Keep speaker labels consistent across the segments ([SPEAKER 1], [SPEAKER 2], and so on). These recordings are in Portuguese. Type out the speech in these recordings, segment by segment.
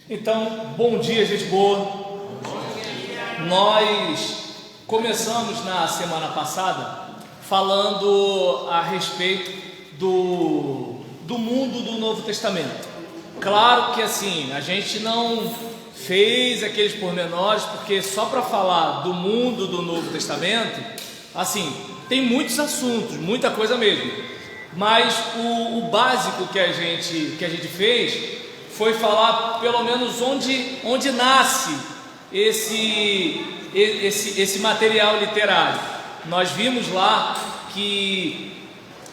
[SPEAKER 1] Então, bom dia, gente boa. Nós começamos na semana passada falando a respeito do mundo do Novo Testamento. Claro que assim, a gente não fez aqueles pormenores, porque só para falar do mundo do Novo Testamento, assim, tem muitos assuntos, muita coisa mesmo. Mas o básico que a gente fez foi falar pelo menos onde nasce esse material literário. Nós vimos lá que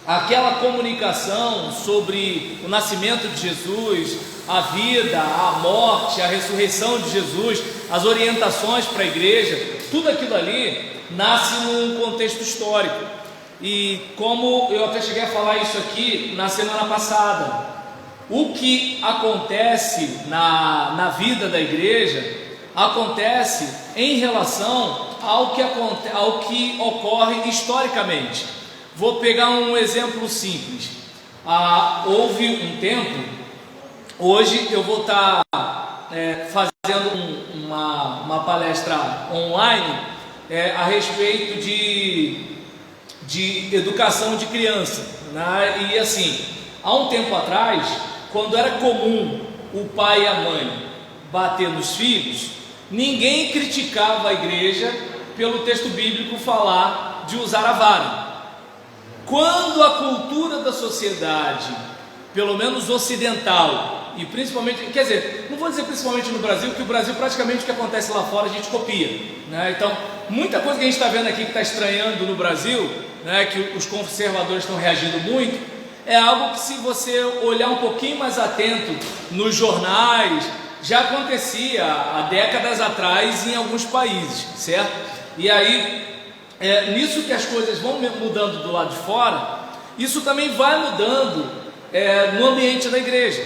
[SPEAKER 1] aquela comunicação sobre o nascimento de Jesus, a vida, a morte, a ressurreição de Jesus, as orientações para a igreja, tudo aquilo ali nasce num contexto histórico. E como eu até cheguei a falar isso aqui na semana passada, o que acontece na vida da igreja acontece em relação ao que ocorre historicamente. Vou pegar um exemplo simples. Houve um tempo, hoje eu vou estar fazendo uma palestra online a respeito de educação de criança, né? E assim, há um tempo atrás, quando era comum o pai e a mãe bater nos filhos, ninguém criticava a igreja pelo texto bíblico falar de usar a vara. Quando a cultura da sociedade, pelo menos ocidental, e principalmente, quer dizer, não vou dizer principalmente no Brasil, porque o Brasil praticamente o que acontece lá fora a gente copia, né? Então, muita coisa que a gente está vendo aqui que está estranhando no Brasil, né, que os conservadores estão reagindo muito, é algo que, se você olhar um pouquinho mais atento nos jornais, já acontecia há décadas atrás em alguns países, certo? E aí, nisso que as coisas vão mudando do lado de fora, isso também vai mudando no ambiente da igreja.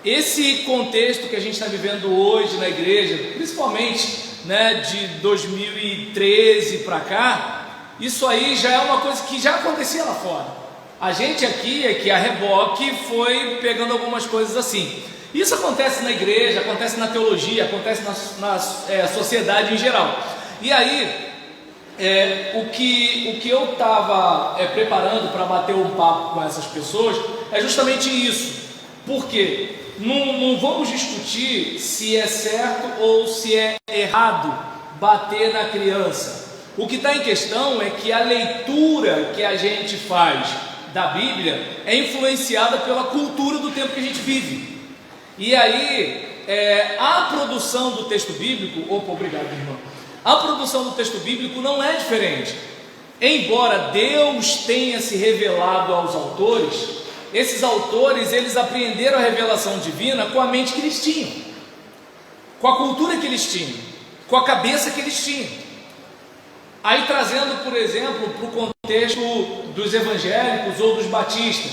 [SPEAKER 1] Esse contexto que a gente está vivendo hoje na igreja, principalmente, né, de 2013 para cá, isso aí já é uma coisa que já acontecia lá fora. A gente aqui, a reboque, foi pegando algumas coisas assim. Isso acontece na igreja, acontece na teologia, acontece na sociedade em geral. E aí, o que eu estava preparando para bater um papo com essas pessoas é justamente isso. Por quê? Não vamos discutir se é certo ou se é errado bater na criança. O que está em questão é que a leitura que a gente faz da Bíblia é influenciada pela cultura do tempo que a gente vive. E aí, a produção do texto bíblico, obrigado, irmão. A produção do texto bíblico não é diferente. Embora Deus tenha se revelado aos autores, esses autores, eles apreenderam a revelação divina com a mente que eles tinham, com a cultura que eles tinham, com a cabeça que eles tinham. Aí, trazendo, por exemplo, para o contexto dos evangélicos ou dos batistas,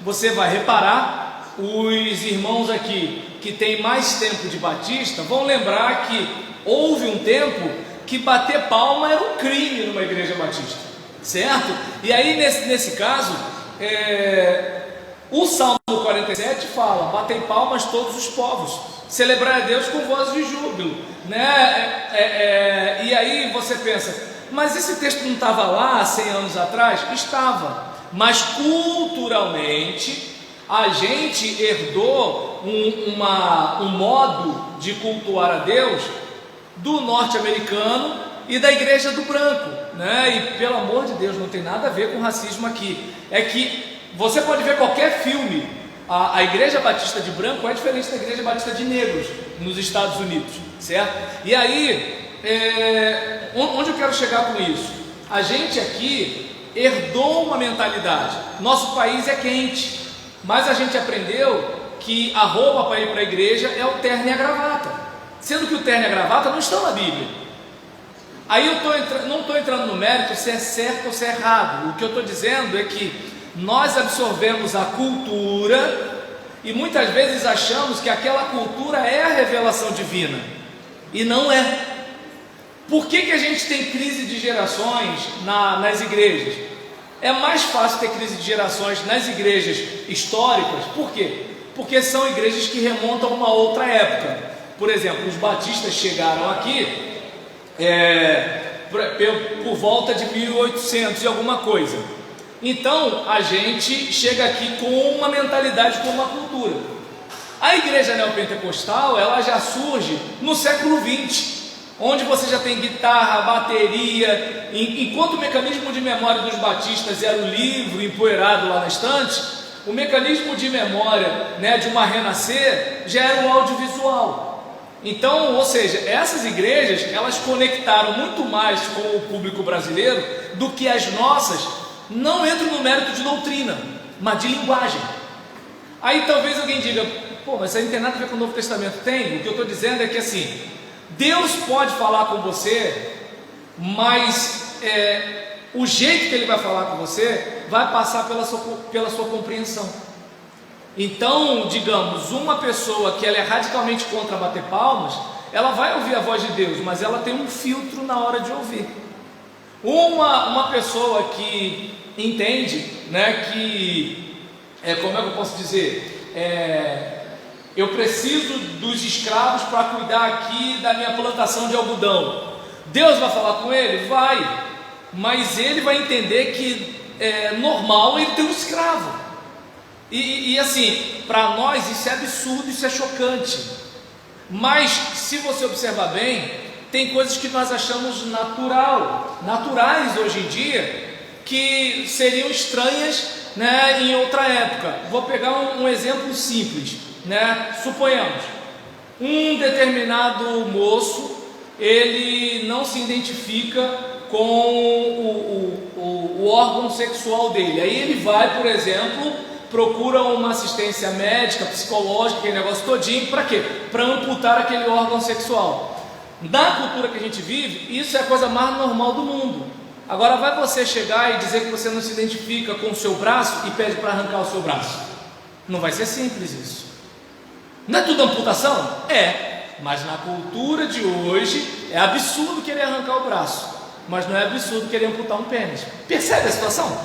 [SPEAKER 1] você vai reparar, os irmãos aqui que têm mais tempo de batista vão lembrar que houve um tempo que bater palma era um crime numa igreja batista, certo? E aí, nesse caso, o Salmo 47 fala: batei palmas todos os povos, celebrai a Deus com voz de júbilo, né? E aí você pensa, mas esse texto não estava lá há 100 anos atrás? Estava, mas culturalmente a gente herdou um modo de cultuar a Deus do norte-americano e da igreja do branco, né? E pelo amor de Deus, não tem nada a ver com racismo aqui. É que você pode ver qualquer filme, a igreja batista de branco é diferente da igreja batista de negros nos Estados Unidos, certo? E aí, onde eu quero chegar com isso? A gente aqui herdou uma mentalidade. Nosso país é quente, mas a gente aprendeu que a roupa para ir para a igreja é o terno e a gravata, sendo que o terno e a gravata não estão na Bíblia. Aí eu não estou entrando no mérito se é certo ou se é errado. O que eu estou dizendo é que nós absorvemos a cultura e muitas vezes achamos que aquela cultura é a revelação divina, e não é. Por que a gente tem crise de gerações nas igrejas? É mais fácil ter crise de gerações nas igrejas históricas. Por quê? Porque são igrejas que remontam a uma outra época. Por exemplo, os batistas chegaram aqui por volta de 1800 e alguma coisa. Então a gente chega aqui com uma mentalidade, com uma cultura. A igreja neopentecostal, ela já surge no século XX, onde você já tem guitarra, bateria. Enquanto o mecanismo de memória dos batistas era o livro empoeirado lá na estante, o mecanismo de memória, né, de uma renascer já era o audiovisual. Então, ou seja, essas igrejas, elas conectaram muito mais com o público brasileiro do que as nossas. Não entro no mérito de doutrina, mas de linguagem. Aí talvez alguém diga: pô, mas isso aí não tem nada a ver com o Novo Testamento. Tem. O que eu estou dizendo é que assim, Deus pode falar com você, mas o jeito que Ele vai falar com você vai passar pela sua compreensão. Então, digamos, uma pessoa que ela é radicalmente contra bater palmas, ela vai ouvir a voz de Deus, mas ela tem um filtro na hora de ouvir. Uma pessoa que entende, né, que, como é que eu posso dizer, eu preciso dos escravos para cuidar aqui da minha plantação de algodão. Deus vai falar com ele? Vai, mas ele vai entender que é normal ele ter um escravo. E assim, para nós isso é absurdo, isso é chocante. Mas se você observar bem, tem coisas que nós achamos naturais hoje em dia, que seriam estranhas, né, em outra época. Vou pegar um exemplo simples, né? Suponhamos, um determinado moço, ele não se identifica com o órgão sexual dele. Aí ele vai, por exemplo, procura uma assistência médica, psicológica, aquele negócio todinho, para quê? Para amputar aquele órgão sexual. Na cultura que a gente vive, isso é a coisa mais normal do mundo. Agora vai você chegar e dizer que você não se identifica com o seu braço e pede para arrancar o seu braço? Não vai ser simples isso. Não é tudo amputação? Mas na cultura de hoje é absurdo querer arrancar o braço, mas não é absurdo querer amputar um pênis. Percebe a situação?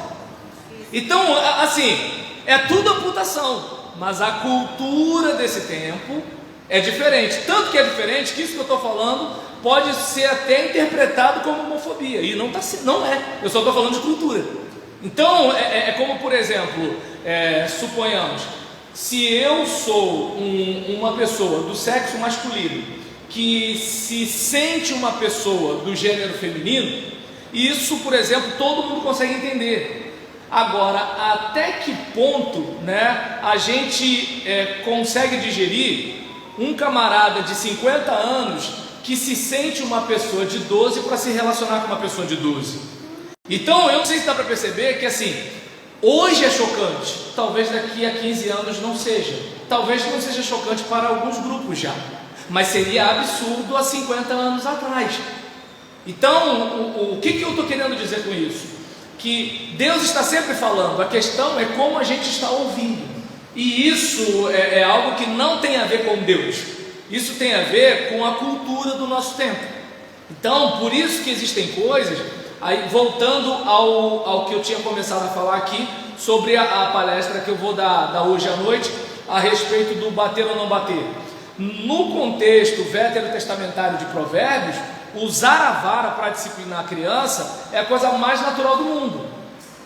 [SPEAKER 1] Então, assim, é tudo amputação, mas a cultura desse tempo é diferente. Tanto que é diferente que isso que eu estou falando pode ser até interpretado como homofobia, e não é. Eu só estou falando de cultura. Então, é como, por exemplo, suponhamos, se eu sou uma pessoa do sexo masculino que se sente uma pessoa do gênero feminino, isso, por exemplo, todo mundo consegue entender. Agora, até que ponto, né, a gente consegue digerir um camarada de 50 anos que se sente uma pessoa de 12 para se relacionar com uma pessoa de 12? Então, eu não sei se dá para perceber que assim, hoje é chocante, talvez daqui a 15 anos não seja, talvez não seja chocante para alguns grupos já, mas seria absurdo há 50 anos atrás. Então, o que eu estou querendo dizer com isso? Que Deus está sempre falando, a questão é como a gente está ouvindo, e isso é algo que não tem a ver com Deus, isso tem a ver com a cultura do nosso tempo. Então, por isso que existem coisas, aí voltando ao que eu tinha começado a falar aqui, sobre a palestra que eu vou dar hoje à noite, a respeito do bater ou não bater. No contexto veterotestamentário de Provérbios, usar a vara para disciplinar a criança é a coisa mais natural do mundo.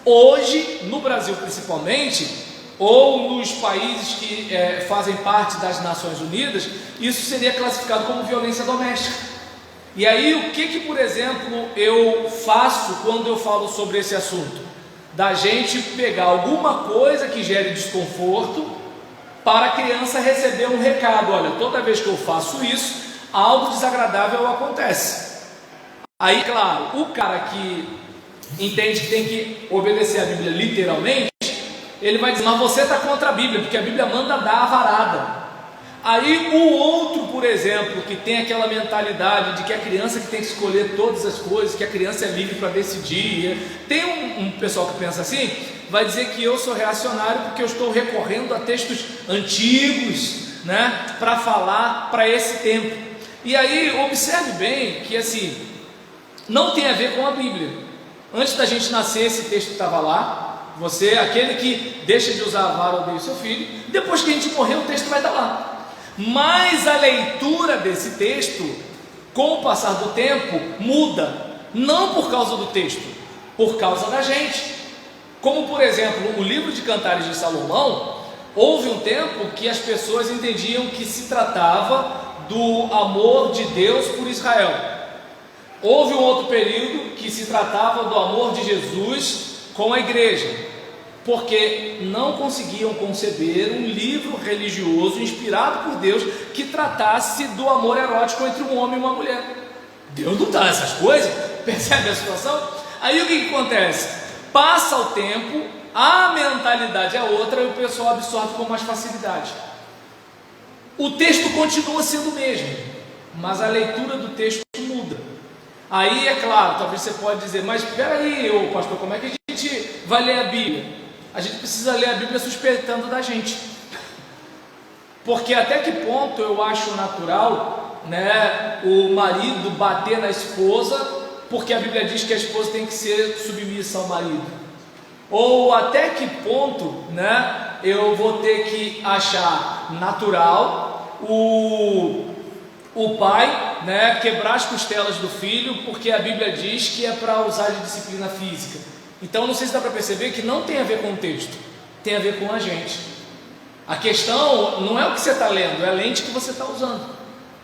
[SPEAKER 1] Hoje, no Brasil principalmente, ou nos países que fazem parte das Nações Unidas, isso seria classificado como violência doméstica. E aí, o que por exemplo, eu faço quando eu falo sobre esse assunto? Da gente pegar alguma coisa que gere desconforto para a criança receber um recado: olha, toda vez que eu faço isso, algo desagradável acontece. Aí, claro, o cara que entende que tem que obedecer a Bíblia literalmente, ele vai dizer: mas você está contra a Bíblia, porque a Bíblia manda dar a varada. Aí o outro, por exemplo, que tem aquela mentalidade de que a criança que tem que escolher todas as coisas, que a criança é livre para decidir, tem um pessoal que pensa assim, vai dizer que eu sou reacionário porque eu estou recorrendo a textos antigos, né, para falar para esse tempo. E aí observe bem que assim, não tem a ver com a Bíblia. Antes da gente nascer, esse texto estava lá. Você, aquele que deixa de usar a vara, odeia o seu filho. Depois que a gente morrer, o texto vai estar lá. Mas a leitura desse texto, com o passar do tempo, muda, não por causa do texto, por causa da gente. Como, por exemplo, o livro de Cantares de Salomão, houve um tempo que as pessoas entendiam que se tratava do amor de Deus por Israel. Houve um outro período que se tratava do amor de Jesus com a igreja, porque não conseguiam conceber um livro religioso inspirado por Deus que tratasse do amor erótico entre um homem e uma mulher. Deus não dá essas coisas, percebe a situação? Aí o que acontece? Passa o tempo, a mentalidade é outra e o pessoal absorve com mais facilidade. O texto continua sendo o mesmo, mas a leitura do texto muda. Aí é claro, talvez você pode dizer, mas espera aí, pastor, como é que a gente vai ler a Bíblia? A gente precisa ler a Bíblia suspeitando da gente, porque até que ponto eu acho natural, né, o marido bater na esposa, porque a Bíblia diz que a esposa tem que ser submissa ao marido? Ou até que ponto, né, eu vou ter que achar natural o pai, né, quebrar as costelas do filho, porque a Bíblia diz que é para usar de disciplina física? Então não sei se dá para perceber que não tem a ver com o texto, tem a ver com a gente. A questão não é o que você está lendo, é a lente que você está usando.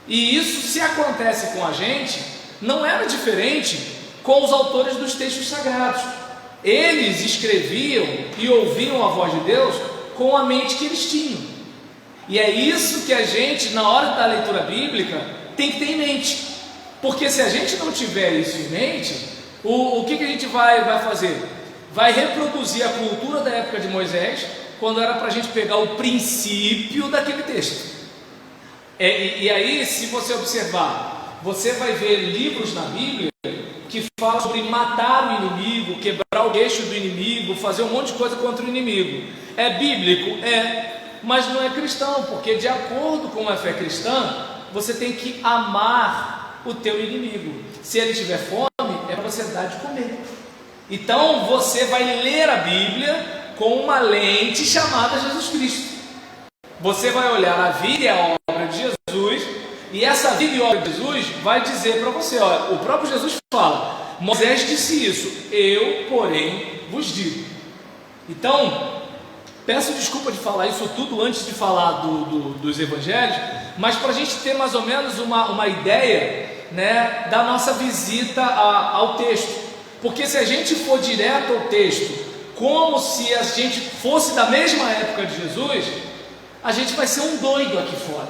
[SPEAKER 1] E isso, se acontece com a gente, não era diferente com os autores dos textos sagrados. Eles escreviam e ouviam a voz de Deus com a mente que eles tinham. E é isso que a gente, na hora da leitura bíblica, tem que ter em mente. Porque se a gente não tiver isso em mente, o que a gente vai fazer? Vai reproduzir a cultura da época de Moisés, quando era para a gente pegar o princípio daquele texto. E aí, se você observar, você vai ver livros na Bíblia que falam sobre matar o inimigo, quebrar o queixo do inimigo, fazer um monte de coisa contra o inimigo. É bíblico? É, mas não é cristão, porque de acordo com a fé cristã, você tem que amar o teu inimigo. Se ele tiver fome, é para você dar de comer. Então você vai ler a Bíblia com uma lente chamada Jesus Cristo. Você vai olhar a vida e a obra de Jesus, e essa vida e obra de Jesus vai dizer para você, olha, o próprio Jesus fala, Moisés disse isso, eu, porém, vos digo. Então, peço desculpa de falar isso tudo antes de falar dos evangelhos, mas para a gente ter mais ou menos uma ideia, né, da nossa visita ao texto. Porque se a gente for direto ao texto, como se a gente fosse da mesma época de Jesus, a gente vai ser um doido aqui fora.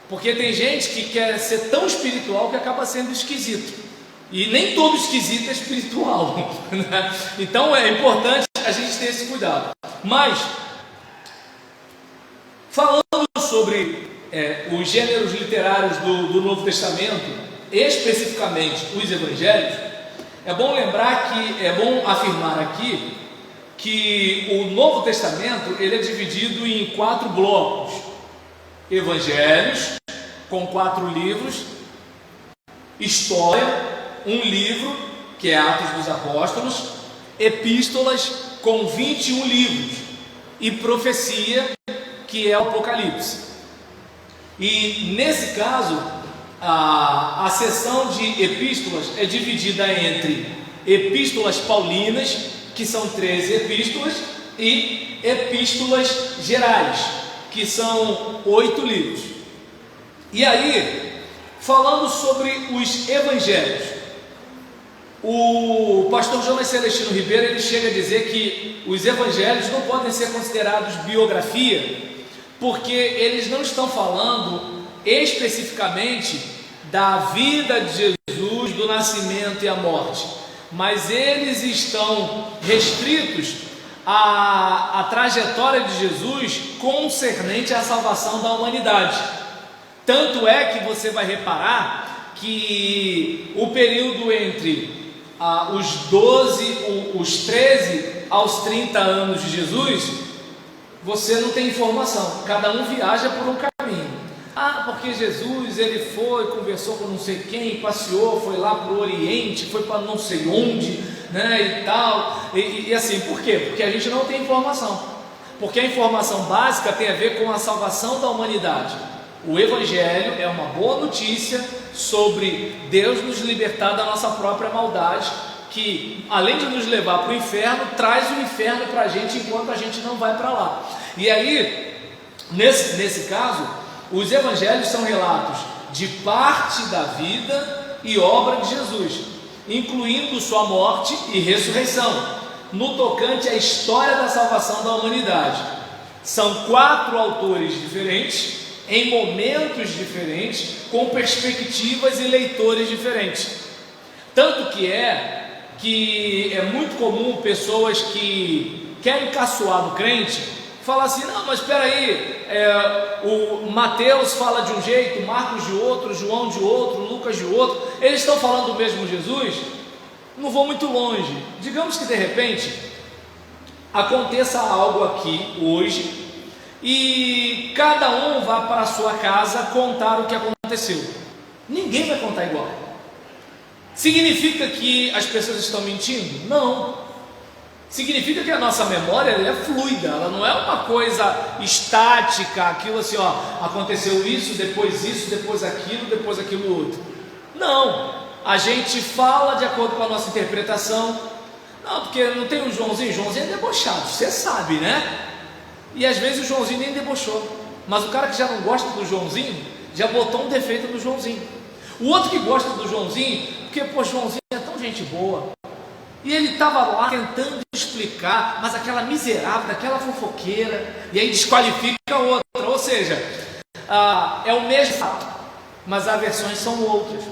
[SPEAKER 1] Porque tem gente que quer ser tão espiritual que acaba sendo esquisito. E nem todo esquisito é espiritual, né? Então é importante a gente ter esse cuidado. Mas, falando sobre os gêneros literários do Novo Testamento, especificamente os evangelhos, é bom lembrar que, é bom afirmar aqui, que o Novo Testamento ele é dividido em 4 blocos: evangelhos, com 4 livros, história, um livro, que é Atos dos Apóstolos, epístolas, com 21 livros, e profecia, que é o Apocalipse. E nesse caso, a seção de epístolas é dividida entre epístolas paulinas, que são 13 epístolas, e epístolas gerais, que são 8 livros. E aí, falando sobre os evangelhos, o pastor Jonas Celestino Ribeiro, ele chega a dizer que os evangelhos não podem ser considerados biografia, porque eles não estão falando especificamente da vida de Jesus, do nascimento e a morte, mas eles estão restritos à trajetória de Jesus concernente à salvação da humanidade. Tanto é que você vai reparar que o período entre os 13 aos 30 anos de Jesus, você não tem informação, cada um viaja por um caminho. Porque Jesus, ele foi, conversou com não sei quem, passeou, foi lá para o Oriente, foi para não sei onde, né, e tal, e assim, por quê? Porque a gente não tem informação, porque a informação básica tem a ver com a salvação da humanidade. O Evangelho é uma boa notícia sobre Deus nos libertar da nossa própria maldade, que além de nos levar para o inferno, traz o inferno para a gente enquanto a gente não vai para lá. E aí, nesse caso, os Evangelhos são relatos de parte da vida e obra de Jesus, incluindo sua morte e ressurreição, no tocante à história da salvação da humanidade. São 4 autores diferentes, em momentos diferentes, com perspectivas e leitores diferentes. Tanto que é muito comum pessoas que querem caçoar do crente falar assim: não, mas espera aí, o Mateus fala de um jeito, Marcos de outro, João de outro, Lucas de outro, eles estão falando do mesmo Jesus? Não vou muito longe. Digamos que de repente aconteça algo aqui hoje e cada um vá para a sua casa contar o que aconteceu. Ninguém vai contar igual. Significa que as pessoas estão mentindo? Não. Significa que a nossa memória é fluida, ela não é uma coisa estática, aquilo assim, ó, aconteceu isso, depois aquilo outro. Não, a gente fala de acordo com a nossa interpretação. Não, porque não tem o Joãozinho é debochado, você sabe, né? E às vezes o Joãozinho nem debochou, mas o cara que já não gosta do Joãozinho, já botou um defeito no Joãozinho. O outro que gosta do Joãozinho, porque, pô, Joãozinho é tão gente boa, e ele estava lá tentando explicar, mas aquela miserável, daquela fofoqueira, e aí desqualifica a outra. Ou seja, é o mesmo fato, mas as versões são outras.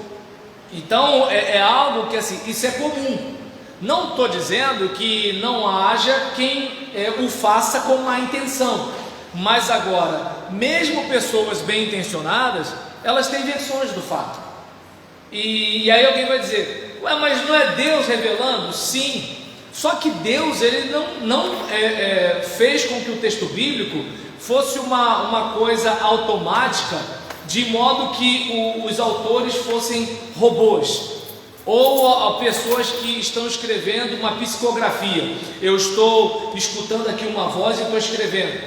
[SPEAKER 1] Então é algo que assim, isso é comum. Não estou dizendo que não haja quem o faça com má intenção, mas agora, mesmo pessoas bem intencionadas, elas têm versões do fato. E aí alguém vai dizer: ué, mas não é Deus revelando? Sim, só que Deus ele não fez com que o texto bíblico fosse uma coisa automática, de modo que os autores fossem robôs, ou pessoas que estão escrevendo uma psicografia. Eu estou escutando aqui uma voz e estou escrevendo.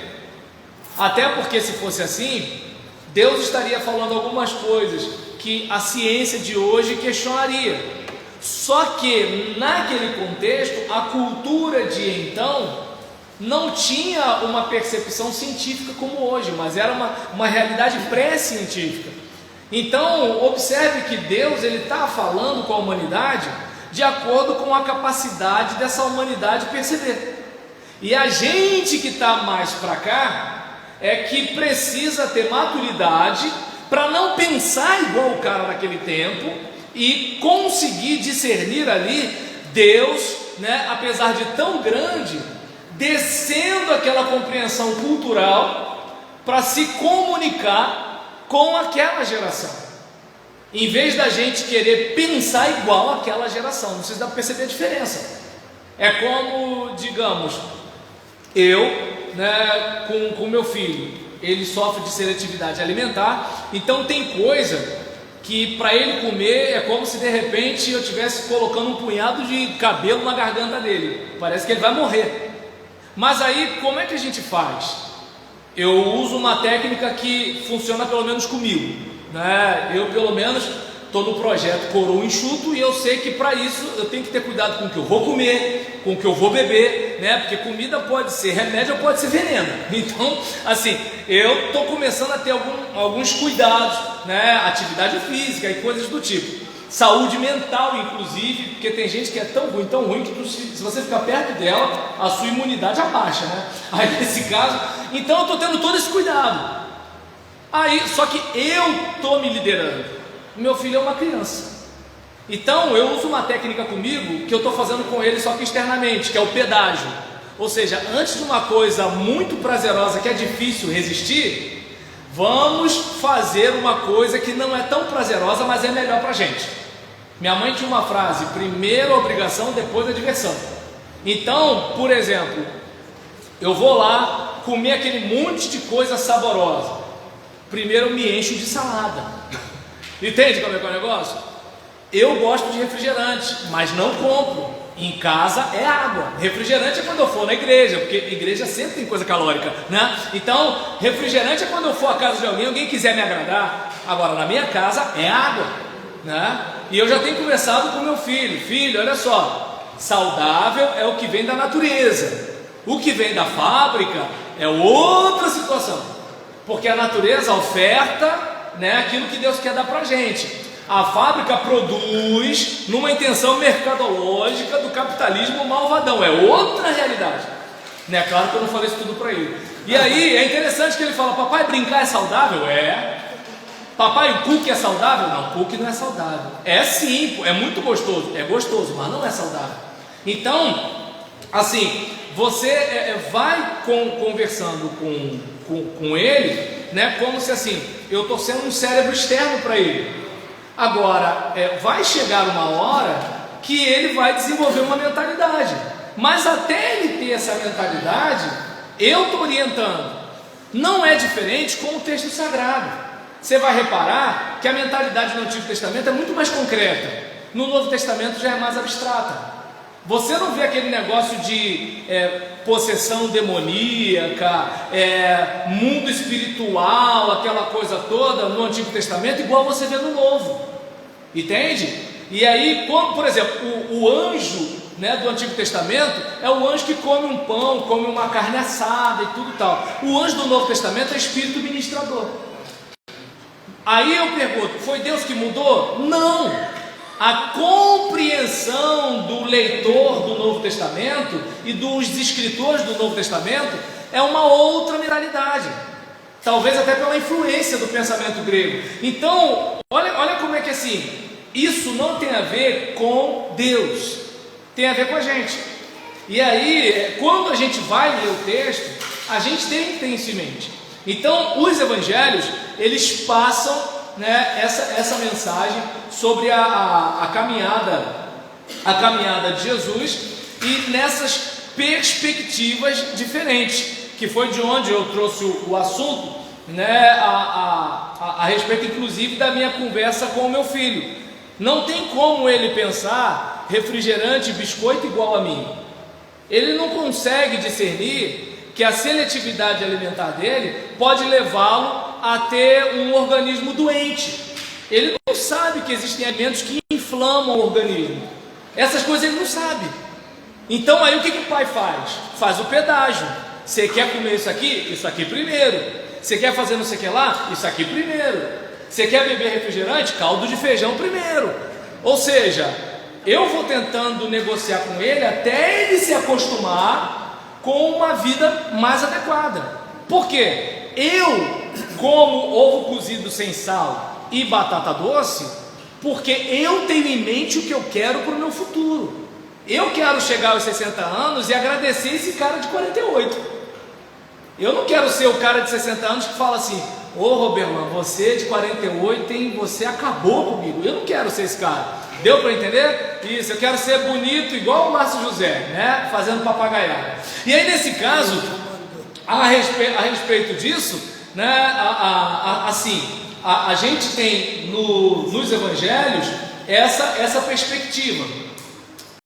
[SPEAKER 1] Até porque se fosse assim, Deus estaria falando algumas coisas que a ciência de hoje questionaria. Só que naquele contexto, a cultura de então não tinha uma percepção científica como hoje, mas era uma realidade pré-científica. Então observe que Deus está falando com a humanidade de acordo com a capacidade dessa humanidade perceber. E a gente que está mais para cá é que precisa ter maturidade para não pensar igual o cara naquele tempo e conseguir discernir ali Deus, né, apesar de tão grande, descendo aquela compreensão cultural para se comunicar com aquela geração, em vez da gente querer pensar igual àquela geração. Não sei se dá para perceber a diferença. É como, digamos, eu, né, com meu filho, ele sofre de seletividade alimentar, então tem coisa que para ele comer é como se de repente eu estivesse colocando um punhado de cabelo na garganta dele, parece que ele vai morrer. Mas aí como é que a gente faz? Eu uso uma técnica que funciona pelo menos comigo, né? Eu pelo menos estou no projeto Coroa Enxuto e eu sei que para isso eu tenho que ter cuidado com o que eu vou comer, com o que eu vou beber, né? Porque comida pode ser remédio ou pode ser veneno. Então, assim, eu estou começando a ter alguns cuidados, né? Atividade física e coisas do tipo. Saúde mental, inclusive, porque tem gente que é tão ruim, que se você ficar perto dela, a sua imunidade abaixa, né? Aí nesse caso, então eu estou tendo todo esse cuidado. Aí, só que eu estou me liderando. Meu filho é uma criança. Então eu uso uma técnica comigo que eu estou fazendo com ele só que externamente, que é o pedágio. Ou seja, antes de uma coisa muito prazerosa que é difícil resistir, vamos fazer uma coisa que não é tão prazerosa, mas é melhor para a gente. Minha mãe tinha uma frase: primeiro a obrigação, depois a diversão. Então, por exemplo, eu vou lá comer aquele monte de coisa saborosa. Primeiro eu me encho de salada. Entende como é que é o negócio? Eu gosto de refrigerante, mas não compro. Em casa é água. Refrigerante é quando eu for na igreja, porque igreja sempre tem coisa calórica, né? Então, refrigerante é quando eu for à casa de alguém quiser me agradar. Agora, na minha casa é água, né? E eu já tenho conversado com meu filho. Filho, olha só, saudável é o que vem da natureza. O que vem da fábrica é outra situação. Porque a natureza oferta, né, aquilo que Deus quer dar pra gente. A fábrica produz numa intenção mercadológica do capitalismo malvadão, é outra realidade, né? Claro que eu não falei isso tudo para ele. E aí é interessante que ele fala: papai, brincar é saudável? É. Papai, o cookie é saudável? Não, cookie não é saudável. É sim, é muito gostoso, é gostoso, mas não é saudável. Então, assim, você vai conversando com ele, né? Como se assim, eu estou sendo um cérebro externo para ele. Agora, vai chegar uma hora que ele vai desenvolver uma mentalidade, mas até ele ter essa mentalidade, eu estou orientando. Não é diferente com o texto sagrado. Você vai reparar que a mentalidade no Antigo Testamento é muito mais concreta, no Novo Testamento já é mais abstrata. Você não vê aquele negócio de possessão demoníaca, mundo espiritual, aquela coisa toda no Antigo Testamento, igual você vê no Novo, entende? E aí, quando, por exemplo, o anjo, né, do Antigo Testamento é o anjo que come um pão, come uma carne assada e tudo tal. O anjo do Novo Testamento é espírito ministrador. Aí eu pergunto, foi Deus que mudou? Não! A compreensão do leitor do Novo Testamento e dos escritores do Novo Testamento é uma outra mentalidade, talvez até pela influência do pensamento grego. Então, olha como é que assim, isso não tem a ver com Deus, tem a ver com a gente. E aí, quando a gente vai ler o texto, a gente tem que ter isso em mente. Então, os evangelhos, eles passam, né, essa mensagem sobre a caminhada de Jesus, e nessas perspectivas diferentes, que foi de onde eu trouxe o assunto, né, a respeito inclusive da minha conversa com o meu filho. Não tem como ele pensar refrigerante e biscoito igual a mim. Ele não consegue discernir que a seletividade alimentar dele pode levá-lo a ter um organismo doente. Ele não sabe que existem alimentos que inflamam o organismo. Essas coisas ele não sabe. Então aí o que o pai faz? Faz o pedágio. Você quer comer isso aqui primeiro. Você quer fazer não sei o que lá? Isso aqui primeiro. Você quer beber refrigerante? Caldo de feijão primeiro. Ou seja, eu vou tentando negociar com ele até ele se acostumar com uma vida mais adequada. Por quê? Eu como ovo cozido sem sal e batata doce porque eu tenho em mente o que eu quero para o meu futuro. Eu quero chegar aos 60 anos e agradecer esse cara de 48. Eu não quero ser o cara de 60 anos que fala assim: ô Roberlan, você de 48, hein, você acabou comigo. Eu não quero ser esse cara. Deu para entender? Isso, eu quero ser bonito igual o Márcio José, né, fazendo papagaiada. E aí nesse caso, a respeito disso, né, a gente tem nos evangelhos essa perspectiva.